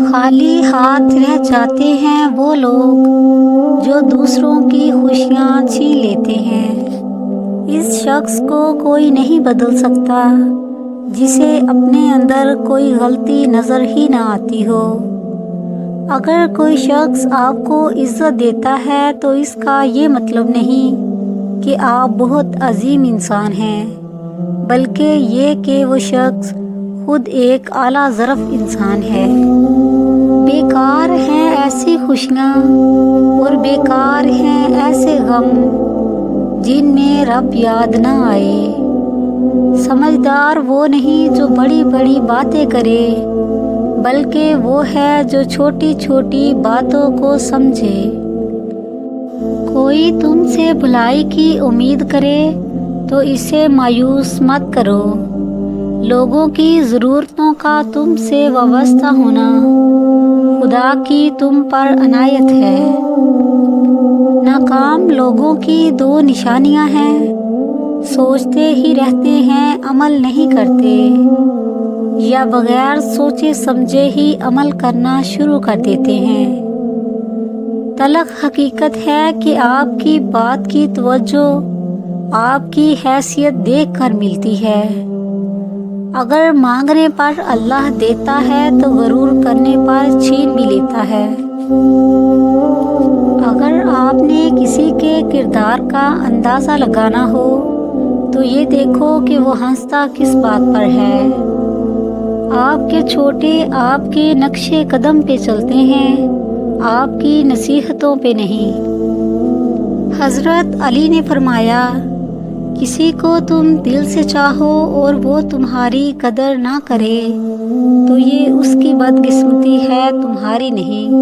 خالی ہاتھ رہ جاتے ہیں وہ لوگ جو دوسروں کی خوشیاں چھین لیتے ہیں۔ اس شخص کو کوئی نہیں بدل سکتا جسے اپنے اندر کوئی غلطی نظر ہی نہ آتی ہو۔ اگر کوئی شخص آپ کو عزت دیتا ہے تو اس کا یہ مطلب نہیں کہ آپ بہت عظیم انسان ہیں، بلکہ یہ کہ وہ شخص خود ایک اعلیٰ ظرف انسان ہے۔ بیکار ہیں ایسی خوشیاں اور بیکار ہیں ایسے غم جن میں رب یاد نہ آئے۔ سمجھدار وہ نہیں جو بڑی بڑی باتیں کرے، بلکہ وہ ہے جو چھوٹی چھوٹی باتوں کو سمجھے۔ کوئی تم سے بھلائی کی امید کرے تو اسے مایوس مت کرو۔ لوگوں کی ضرورتوں کا تم سے وابستہ ہونا خدا کی تم پر عنایت ہے۔ ناکام لوگوں کی دو نشانیاں ہیں: سوچتے ہی رہتے ہیں عمل نہیں کرتے، یا بغیر سوچے سمجھے ہی عمل کرنا شروع کر دیتے ہیں۔ تلخ حقیقت ہے کہ آپ کی بات کی توجہ آپ کی حیثیت دیکھ کر ملتی ہے۔ اگر مانگنے پر اللہ دیتا ہے تو غرور کرنے پر چھین بھی لیتا ہے۔ اگر آپ نے کسی کے کردار کا اندازہ لگانا ہو تو یہ دیکھو کہ وہ ہنستا کس بات پر ہے۔ آپ کے چھوٹے آپ کے نقش قدم پہ چلتے ہیں، آپ کی نصیحتوں پہ نہیں۔ حضرت علی نے فرمایا، کسی کو تم دل سے چاہو اور وہ تمہاری قدر نہ کرے تو یہ اس کی بدقسمتی ہے، تمہاری نہیں۔